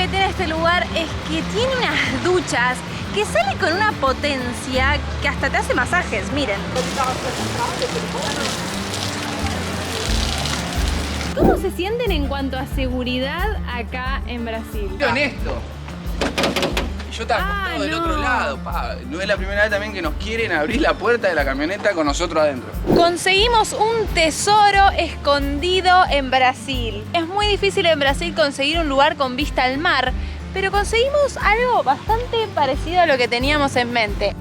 que tiene este lugar es que tiene unas duchas que sale con una potencia que hasta te hace masajes, miren. ¿Cómo se sienten en cuanto a seguridad acá en Brasil? Honesto. Yo estaba acostado del otro lado, no es la primera vez también que nos quieren abrir la puerta de la camioneta con nosotros adentro. Conseguimos un tesoro escondido en Brasil. Es muy difícil en Brasil conseguir un lugar con vista al mar, pero conseguimos algo bastante parecido a lo que teníamos en mente.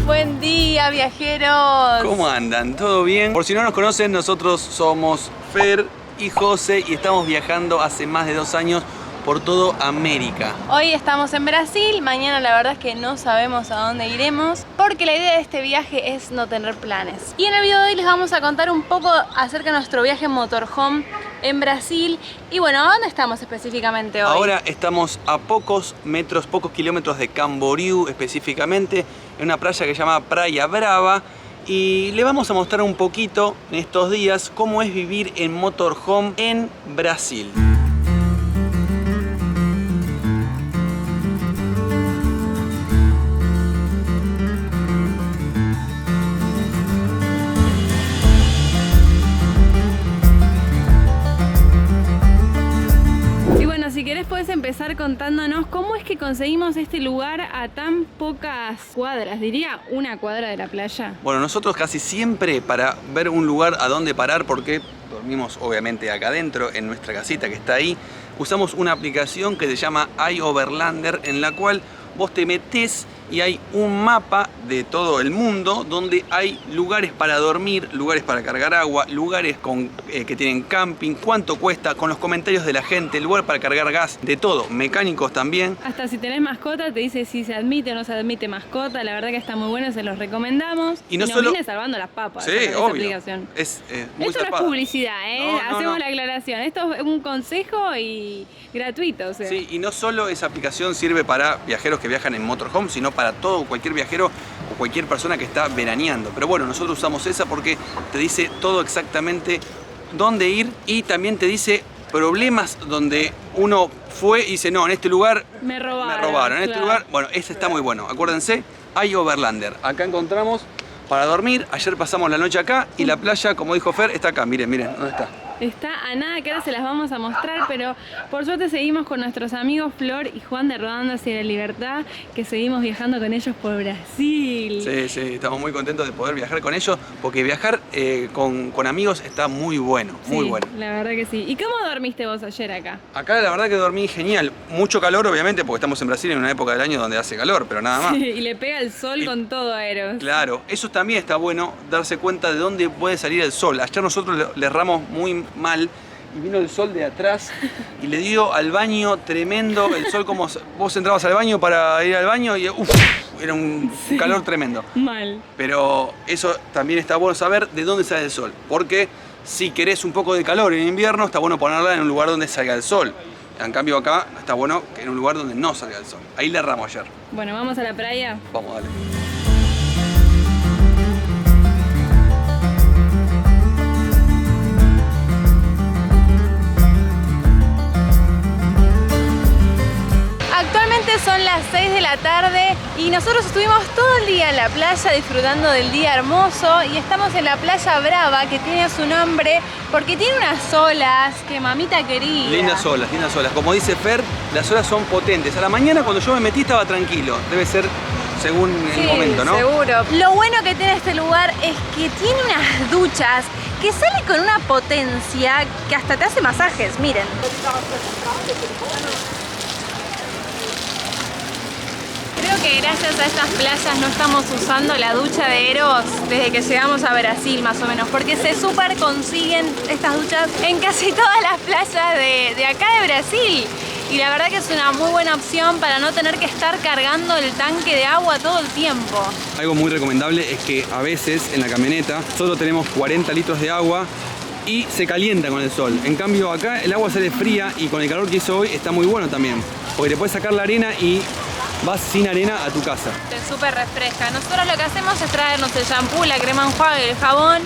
Buen día, viajeros. ¿Cómo andan? ¿Todo bien? Por si no nos conocen, nosotros somos Fer y José y estamos viajando hace más de 2 años por toda América. Hoy estamos en Brasil, mañana la verdad es que no sabemos a dónde iremos porque la idea de este viaje es no tener planes. Y en el video de hoy les vamos a contar un poco acerca de nuestro viaje en motorhome en Brasil. Y bueno, ¿a dónde estamos específicamente hoy? Ahora estamos a pocos kilómetros de Camboriú específicamente, en una playa que se llama Praia Brava. Y le vamos a mostrar un poquito en estos días cómo es vivir en motorhome en Brasil. Si querés puedes empezar contándonos cómo es que conseguimos este lugar a tan pocas cuadras, diría 1 cuadra de la playa. Bueno, nosotros casi siempre para ver un lugar a dónde parar, porque dormimos obviamente acá adentro en nuestra casita que está ahí, usamos una aplicación que se llama iOverlander, en la cual vos te metés y hay un mapa de todo el mundo donde hay lugares para dormir, lugares para cargar agua, lugares que tienen camping, cuánto cuesta, con los comentarios de la gente, lugar para cargar gas, de todo, mecánicos también. Hasta si tenés mascota te dice si se admite o no se admite mascota, la verdad que está muy bueno, se los recomendamos. Y no nos solo... viene salvando las papas. Sí, esa obvio. Aplicación. Es muy Esto no zarpada. es publicidad, No, hacemos no. la aclaración. Esto es un consejo y gratuito, o sea. Sí, y no solo esa aplicación sirve para viajeros que viajan en motorhome, sino para todo, cualquier viajero o cualquier persona que está veraneando. Pero bueno, nosotros usamos esa porque te dice todo exactamente dónde ir y también te dice problemas donde uno fue y dice, no, en este lugar me robaron. En este lugar, bueno, ese está muy bueno. Acuérdense, iOverlander. Acá encontramos para dormir. Ayer pasamos la noche acá y la playa, como dijo Fer, está acá. Miren, miren, ¿dónde está? Está a nada, que ahora se las vamos a mostrar, pero por suerte seguimos con nuestros amigos Flor y Juan de Rodando hacia la Libertad, que seguimos viajando con ellos por Brasil. Sí, sí, estamos muy contentos de poder viajar con ellos, porque viajar con amigos está muy bueno, muy Sí, bueno. La verdad que sí. ¿Y cómo dormiste vos ayer acá? Acá la verdad que dormí genial, mucho calor obviamente, porque estamos en Brasil en una época del año donde hace calor, pero nada más. Sí, y le pega el sol con todo, Eros. Claro, eso también está bueno, darse cuenta de dónde puede salir el sol. Ayer nosotros le erramos muy mal y vino el sol de atrás y le dio al baño tremendo. El sol, como vos entrabas al baño para ir al baño y era un calor tremendo. Mal. Pero eso también está bueno saber de dónde sale el sol, porque si querés un poco de calor en invierno, está bueno ponerla en un lugar donde salga el sol. En cambio acá está bueno que en un lugar donde no salga el sol. Ahí le erramos ayer. Bueno, ¿vamos a la playa? Vamos, dale. Actualmente son las 6 de la tarde y nosotros estuvimos todo el día en la playa disfrutando del día hermoso y estamos en la Playa Brava, que tiene su nombre porque tiene unas olas que mamita querida. Lindas olas, lindas olas. Como dice Fer, las olas son potentes. A la mañana cuando yo me metí estaba tranquilo. Debe ser según el momento, ¿no? Seguro. Lo bueno que tiene este lugar es que tiene unas duchas que sale con una potencia que hasta te hace masajes, miren. Creo que gracias a estas playas no estamos usando la ducha de Eros desde que llegamos a Brasil, más o menos, porque se súper consiguen estas duchas en casi todas las playas de acá de Brasil. Y la verdad que es una muy buena opción para no tener que estar cargando el tanque de agua todo el tiempo. Algo muy recomendable es que a veces en la camioneta solo tenemos 40 litros de agua y se calienta con el sol. En cambio acá el agua sale fría y con el calor que hizo hoy está muy bueno también, porque te puedes sacar la arena y vas sin arena a tu casa. Te súper refresca. Nosotros lo que hacemos es traernos el shampoo, la crema enjuague, el jabón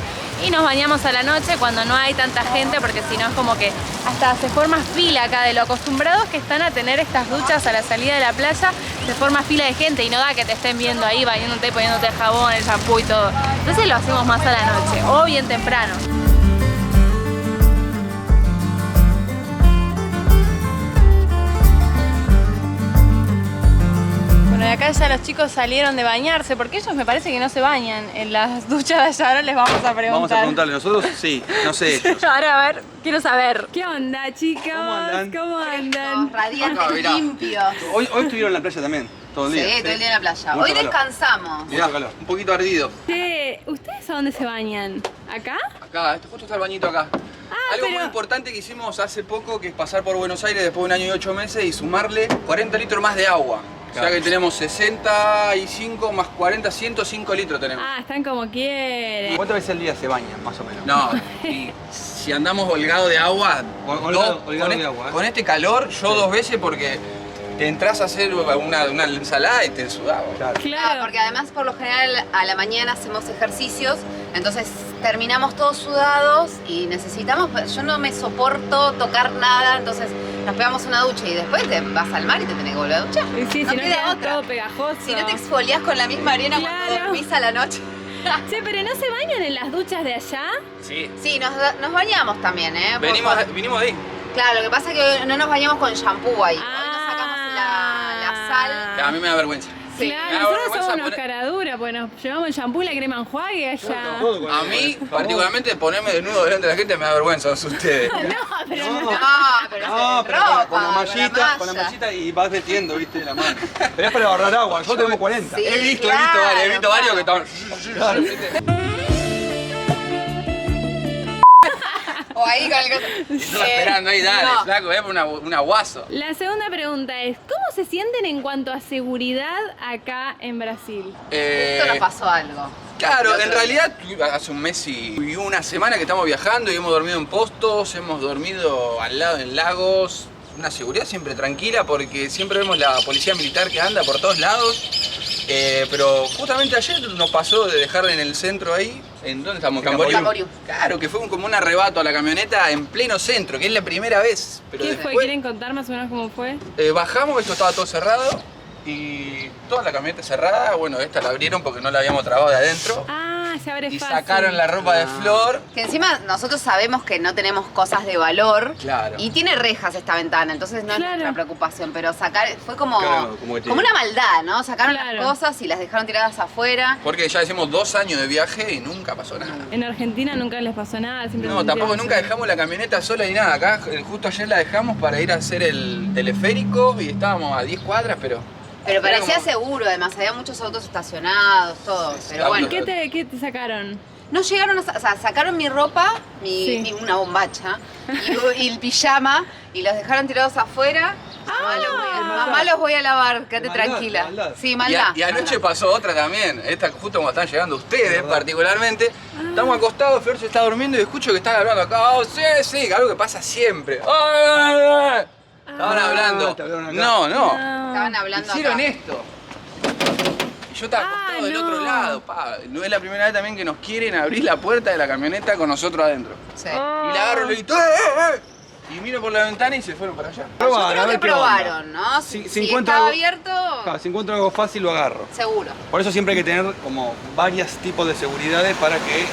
y nos bañamos a la noche cuando no hay tanta gente, porque si no es como que hasta se forma fila acá. De lo acostumbrados que están a tener estas duchas a la salida de la playa, se forma fila de gente y no da que te estén viendo ahí bañándote, poniéndote el jabón, el shampoo y todo. Entonces lo hacemos más a la noche o bien temprano. Bueno, y acá ya los chicos salieron de bañarse, porque ellos me parece que no se bañan en las duchas de allá. Ahora les vamos a preguntar. Vamos a preguntarle nosotros, sí, no sé ellos. Ahora a ver, quiero saber. ¿Qué onda, chicos? ¿Cómo andan? ¿Cómo andan? Radiantes, limpios. Hoy estuvieron en la playa también, todo el día. Sí, todo el día en la playa. Mucho Hoy calor. descansamos. Mirá, un poquito ardido. Che, ¿ustedes a dónde se bañan? ¿Acá? Acá, justo está el bañito acá. Algo pero- muy importante que hicimos hace poco, que es pasar por Buenos Aires después de 1 año y 8 meses y sumarle 40 litros más de agua. O sea Claro. que tenemos 65 más 40, 105 litros tenemos. Ah, están como quieren. ¿Cuántas veces al día se bañan, más o menos? No, y si andamos holgados de agua, Holgado de agua, ¿eh? con este calor, yo 2 veces porque te entras a hacer una ensalada y te sudaba. Claro. Ah, porque además por lo general a la mañana hacemos ejercicios, entonces terminamos todos sudados y necesitamos, yo no me soporto tocar nada, entonces nos pegamos una ducha y después te vas al mar y te tenés que volver a duchar. Sí, si no queda queda otra. todo pegajoso. Si no te exfolias con la misma arena cuando Claro. dormís a la noche. Che, pero ¿no se bañan en las duchas de allá? Sí. Sí, nos bañamos también, ¿eh? Vinimos de ahí. Claro, lo que pasa es que hoy no nos bañamos con shampoo ahí. Hoy Ah. nos sacamos la sal. Que a mí me da vergüenza. Sí. Claro, Me da nosotros vergüenza somos unos poner- caraduras, pues nos llevamos el shampoo y la crema enjuague allá. A mí, particularmente, ponerme desnudo delante de la gente me da vergüenza, no sé ustedes. No, pero no. No, pero No, es pero ropa, con la mallita, con la malla. mallita y vas metiendo, viste, la mano. Pero es para ahorrar agua, nosotros tenemos 40. Sí. He visto varios que estaban... O ahí con el Estaba esperando ahí, dale, no. flaco, un aguazo. La segunda pregunta es, ¿cómo se sienten en cuanto a seguridad acá en Brasil? Justo nos pasó algo. Claro, en realidad hace un mes y una semana que estamos viajando y hemos dormido en postos, hemos dormido al lado en lagos. Una seguridad siempre tranquila porque siempre vemos la policía militar que anda por todos lados. Pero justamente ayer nos pasó de dejar en el centro ahí, ¿en dónde estamos? Camboriú. Camboriú. Claro, que fue como un arrebato a la camioneta en pleno centro, que es la primera vez. Pero ¿Qué después, fue? ¿Quieren contar más o menos cómo fue? bajamos, esto estaba todo cerrado y toda la camioneta cerrada. Bueno, esta la abrieron porque no la habíamos trabado de adentro. Ah, se abre Y fácil. sacaron la ropa de Flor. Que encima nosotros sabemos que no tenemos cosas de valor. Claro. Y tiene rejas esta ventana, entonces no es Claro. nuestra preocupación. Pero sacar fue como, Claro, como que como una maldad, ¿no? Sacaron Claro. las cosas y las dejaron tiradas afuera. Porque ya hicimos 2 años de viaje y nunca pasó nada. En Argentina nunca les pasó nada. Siempre No, se tampoco sintieron nunca seguros. dejamos la camioneta sola ni nada. Acá justo ayer la dejamos para ir a hacer el teleférico y estábamos a 10 cuadras, pero... Pero era parecía como- seguro, además, había muchos autos estacionados, todo. Sí, Pero sí, bueno, ¿Qué te sacaron? no llegaron a... O sea, sacaron mi ropa, Sí. una bombacha, y el pijama, y los dejaron tirados afuera. Mamá los voy a lavar, quédate Maldad, tranquila. maldad. Sí, Y, maldad. y anoche pasó otra también, esta justo cuando están llegando ustedes verdad. particularmente. Estamos acostados, Flor se está durmiendo y escucho que están hablando acá. Oh, sí, sí, algo que pasa siempre. ¡Ay, ay, ay! Estaban hablando. te hablaron acá. No, no. Estaban hablando Hicieron acá. esto. Y yo estaba acostado del no. otro lado, pa. No es la primera vez también que nos quieren abrir la puerta de la camioneta con nosotros adentro. Sí. Y la agarro y le grito, ¡eh! Y miro por la ventana y se fueron para allá. Yo Probar, a creo ver que qué onda. probaron, ¿no? Si Si encuentro estaba algo- abierto, Claro, si encuentro algo fácil lo agarro. seguro. Por eso siempre hay que tener como varios tipos de seguridades para que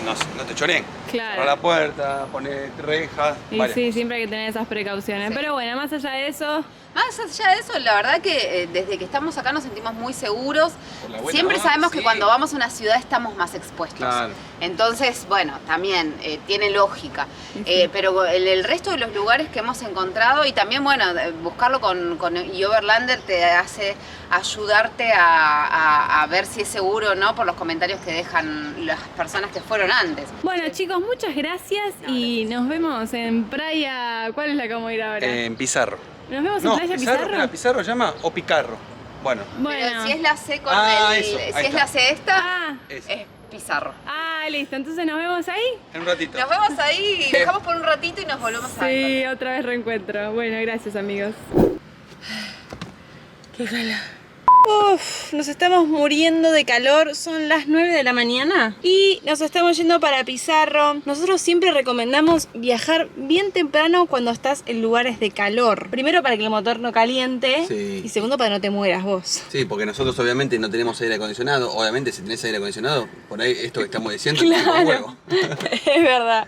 no te choreen. Claro. Cerrar la puerta, poner rejas. Y varias sí, cosas. siempre hay que tener esas precauciones. Pero bueno, más allá de eso, Más allá de eso, la verdad que desde que estamos acá nos sentimos muy seguros. Por la buena Siempre onda, sabemos que sí. cuando vamos a una ciudad estamos más expuestos. Claro. Entonces, bueno, también tiene lógica. Pero el resto de los lugares que hemos encontrado y también, bueno, buscarlo con Overlander te hace ayudarte a ver si es seguro o no por los comentarios que dejan las personas que fueron antes. bueno chicos, muchas gracias y nos vemos en Playa. ¿Cuál es la que vamos a ir ahora? En Pizarro. ¿Nos vemos en No, Playa Pizarro, Pizarro? ¿era Pizarro llama o Picarro? Bueno, Pero Bueno. si es la C con Ah, el... eso, ahí si es está. la C esta, Ah, eso. es Pizarro. listo. Entonces nos vemos ahí. En un ratito. Nos vemos ahí, dejamos por un ratito y nos volvemos a ver. Sí, otra vez reencuentro. Bueno, gracias amigos. Qué calor. Uf, nos estamos muriendo de calor, son las 9 de la mañana y nos estamos yendo para Pizarro. Nosotros siempre recomendamos viajar bien temprano cuando estás en lugares de calor. Primero para que el motor no caliente, Sí. y segundo para que no te mueras vos. Sí, porque nosotros obviamente no tenemos aire acondicionado. Obviamente si tenés aire acondicionado, por ahí esto que estamos diciendo es un huevo. Es verdad.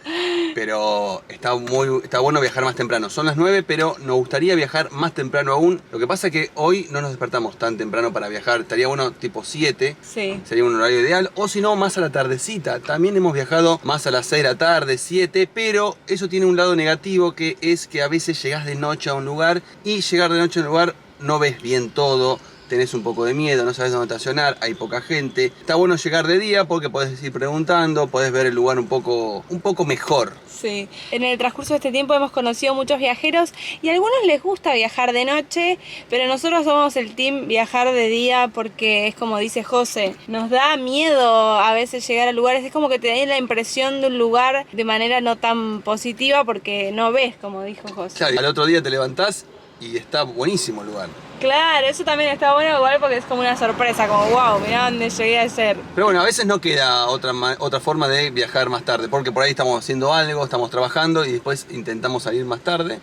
Pero está bueno viajar más temprano. Son las 9, pero nos gustaría viajar más temprano aún. Lo que pasa es que hoy no nos despertamos tan temprano para viajar. Estaría bueno tipo 7. Sí. Sería un horario ideal. O si no, más a la tardecita. También hemos viajado más a las 6 de la tarde, 7. Pero eso tiene un lado negativo, que es que a veces llegás de noche a un lugar y llegar de noche a un lugar no ves bien todo. Tenés un poco de miedo, no sabes dónde estacionar, hay poca gente. Está bueno llegar de día porque podés ir preguntando, podés ver el lugar un poco mejor. Sí, en el transcurso de este tiempo hemos conocido muchos viajeros y a algunos les gusta viajar de noche, pero nosotros somos el team viajar de día porque es como dice José, nos da miedo a veces llegar a lugares, es como que te da la impresión de un lugar de manera no tan positiva porque no ves, como dijo José. Claro, al otro día te levantás y está buenísimo el lugar. Claro, eso también está bueno igual porque es como una sorpresa, como wow, mirá dónde llegué a ser. Pero bueno, a veces no queda otra forma de viajar más tarde, porque por ahí estamos haciendo algo, estamos trabajando y después intentamos salir más tarde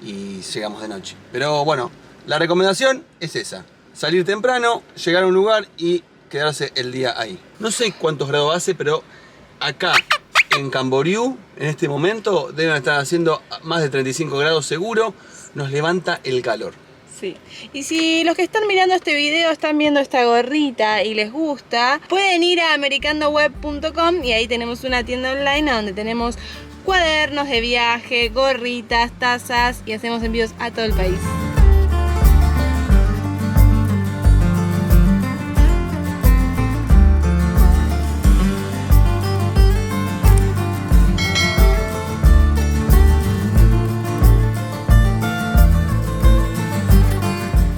y llegamos de noche. Pero bueno, la recomendación es esa, salir temprano, llegar a un lugar y quedarse el día ahí. No sé cuántos grados hace, pero acá en Camboriú, en este momento, deben estar haciendo más de 35 grados seguro, nos levanta el calor. Sí. Y si los que están mirando este video están viendo esta gorrita y les gusta, pueden ir a americandoweb.com y ahí tenemos una tienda online donde tenemos cuadernos de viaje, gorritas, tazas y hacemos envíos a todo el país.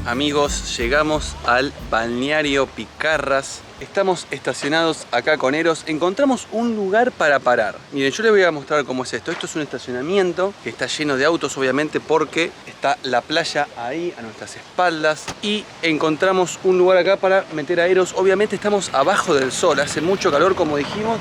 Amigos, llegamos al balneario Picarras. Estamos estacionados acá con Eros. Encontramos un lugar para parar. Miren, yo les voy a mostrar cómo es esto. Esto es un estacionamiento que está lleno de autos, obviamente, porque está la playa ahí a nuestras espaldas. Y encontramos un lugar acá para meter a Eros. Obviamente estamos abajo del sol, hace mucho calor, como dijimos.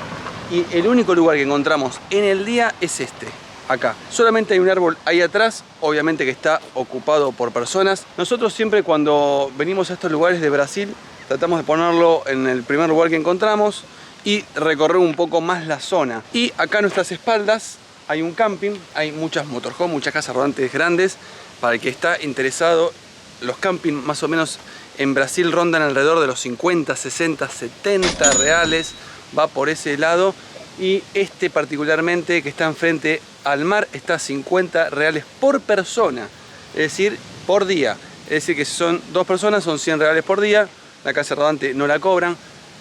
Y el único lugar que encontramos en el día es este. Acá. Solamente hay un árbol ahí atrás, obviamente que está ocupado por personas. Nosotros siempre cuando venimos a estos lugares de Brasil tratamos de ponerlo en el primer lugar que encontramos y recorrer un poco más la zona. Y acá a nuestras espaldas hay un camping, hay muchas motorhomes, muchas casas rodantes grandes. Para el que está interesado, los campings más o menos en Brasil rondan alrededor de los 50, 60, 70 reales. Va por ese lado. Y este particularmente, que está enfrente al mar, está a 50 reales por persona, es decir, por día. Es decir, que si son 2 personas son 100 reales por día. La casa rodante no la cobran,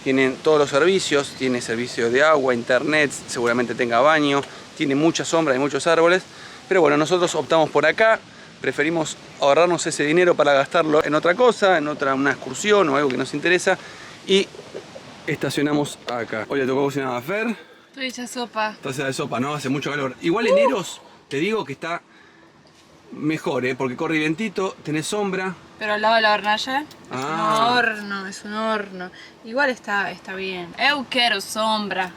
tienen todos los servicios, tiene servicio de agua, internet, seguramente tenga baño, tiene mucha sombra y muchos árboles. Pero bueno, nosotros optamos por acá, preferimos ahorrarnos ese dinero para gastarlo en otra cosa, en una excursión o algo que nos interesa. Y estacionamos acá. Hoy le tocó cocinar a Fer. Estoy hecha sopa. Taza de sopa, ¿no? Hace mucho calor. Igual en Eros, te digo que está mejor, porque corre vientito, tenés sombra. Pero al lado de la hornalla Ah. es un horno. Igual está bien. Eu quiero sombra.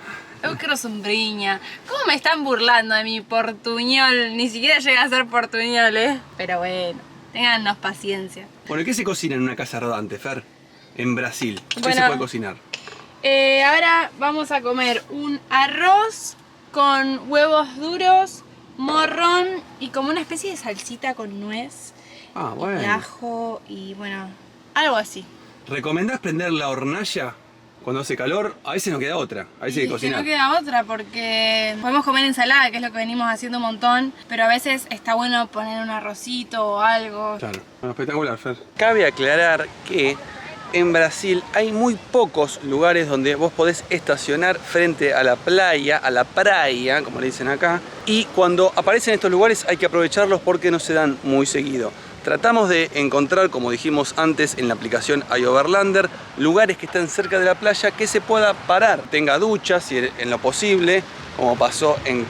Eu quiero sombriña. ¿Cómo me están burlando de mi portuñol? Ni siquiera llega a ser portuñol, ¿eh? Pero bueno, téngannos paciencia. Bueno, ¿qué se cocina en una casa rodante, Fer? En Brasil. ¿Qué Bueno. se puede cocinar? Ahora vamos a comer un arroz con huevos duros, morrón y como una especie de salsita con nuez, Ah, y bueno. ajo y bueno, algo así. ¿Recomendás prender la hornalla cuando hace calor? A veces no queda otra, a veces hay que Y es que cocinar. no queda otra porque podemos comer ensalada, que es lo que venimos haciendo un montón, pero a veces está bueno poner un arrocito o algo. Claro, bueno, espectacular, Fer. Cabe aclarar que en Brasil hay muy pocos lugares donde vos podés estacionar frente a la playa, como le dicen acá. Y cuando aparecen estos lugares hay que aprovecharlos porque no se dan muy seguido. Tratamos de encontrar, como dijimos antes en la aplicación iOverlander, lugares que estén cerca de la playa que se pueda parar. Tenga duchas, si en lo posible, como pasó en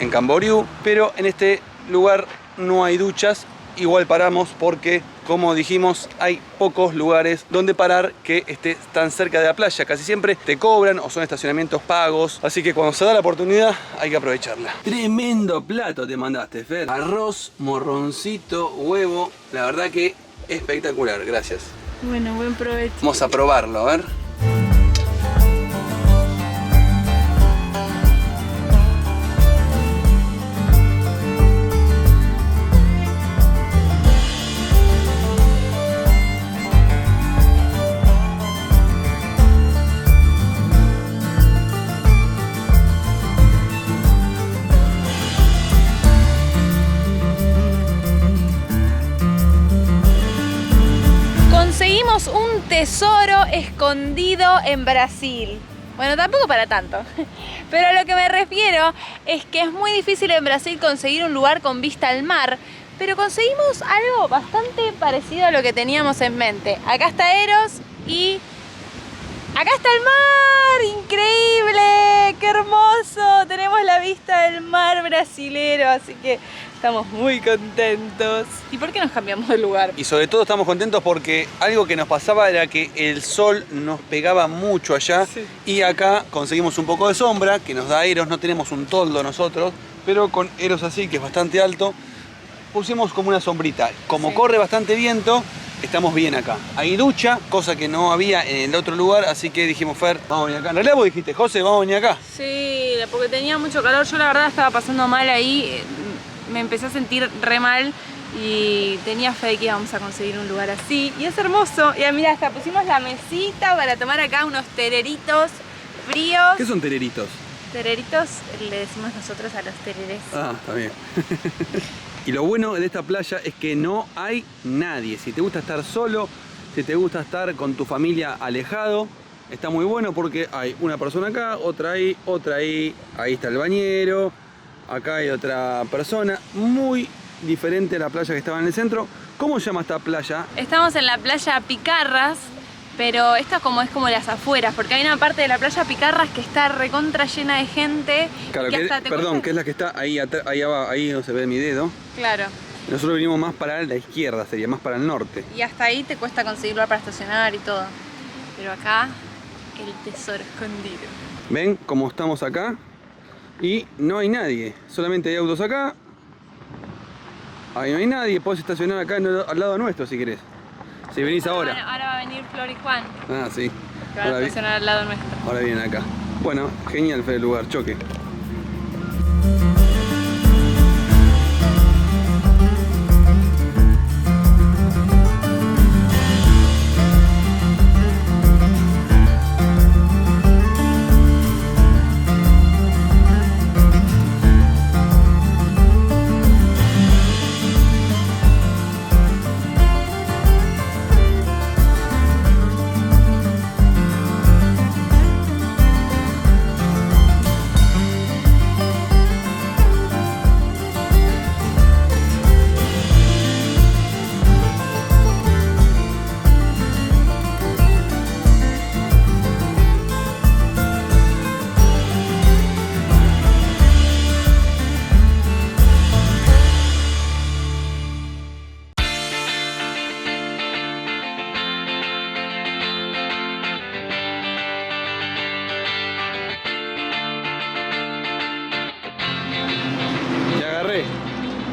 Camboriú. Pero en este lugar no hay duchas igual paramos porque, como dijimos, hay pocos lugares donde parar que esté tan cerca de la playa. Casi siempre te cobran o son estacionamientos pagos, así que cuando se da la oportunidad hay que aprovecharla. Tremendo plato te mandaste, Fer. Arroz, morroncito, huevo, la verdad que espectacular, gracias. Bueno, buen provecho. Vamos a probarlo, a ver. Conseguimos un tesoro escondido en Brasil. Bueno, tampoco para tanto. Pero a lo que me refiero es que es muy difícil en Brasil conseguir un lugar con vista al mar. Pero conseguimos algo bastante parecido a lo que teníamos en mente. Acá está Eros y acá está el mar. ¡Increíble! ¡Qué hermoso! Tenemos la vista del mar brasilero, así que estamos muy contentos. ¿Y por qué nos cambiamos de lugar? Y sobre todo estamos contentos porque algo que nos pasaba era que el sol nos pegaba mucho allá, sí. Y acá conseguimos un poco de sombra que nos da Eros. No tenemos un toldo nosotros, pero con Eros así, que es bastante alto, pusimos como una sombrita. Como sí. Corre bastante viento, estamos bien acá. Hay ducha, cosa que no había en el otro lugar, así que dijimos, Fer, vamos a venir acá. En realidad vos dijiste, José, vamos a venir acá. Sí, porque tenía mucho calor. Yo la verdad estaba pasando mal ahí. Me empecé a sentir re mal y tenía fe de que íbamos a conseguir un lugar así. Y es hermoso. Y mira, hasta pusimos la mesita para tomar acá unos tereritos fríos. ¿Qué son tereritos? Tereritos le decimos nosotros a los tereres. Ah, está bien. Y lo bueno de esta playa es que no hay nadie. Si te gusta estar solo, si te gusta estar con tu familia alejado, está muy bueno porque hay una persona acá, otra ahí, ahí está el bañero, acá hay otra persona. Muy diferente a la playa que estaba en el centro. ¿Cómo se llama esta playa? Estamos en la playa Picarras, pero esta es como las afueras, porque hay una parte de la playa Picarras que está recontra llena de gente. Claro, que es la que está ahí abajo, ahí donde se ve mi dedo. Claro. Nosotros venimos más para la izquierda, sería más para el norte. Y hasta ahí te cuesta conseguir lugar para estacionar y todo. Pero acá, el tesoro escondido. ¿Ven cómo estamos acá? Y no hay nadie, solamente hay autos acá. Ahí no hay nadie, podés estacionar acá al lado nuestro si querés. Si venís ahora. Ahora va a venir Flor y Juan. Ah, sí. Que van a estacionar al lado nuestro. Ahora vienen acá. Bueno, genial el lugar, choque.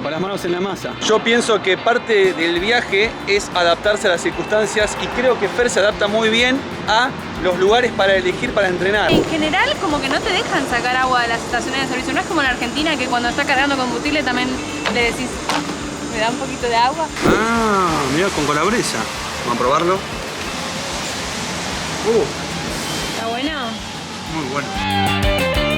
Con las manos en la masa. Yo pienso que parte del viaje es adaptarse a las circunstancias y creo que Fer se adapta muy bien a los lugares para elegir para entrenar. En general como que no te dejan sacar agua de las estaciones de servicio. No es como en Argentina que cuando está cargando combustible también le decís, ¿me da un poquito de agua? Ah, mira, con calabresa. Vamos a probarlo. ¿Está bueno? Muy bueno.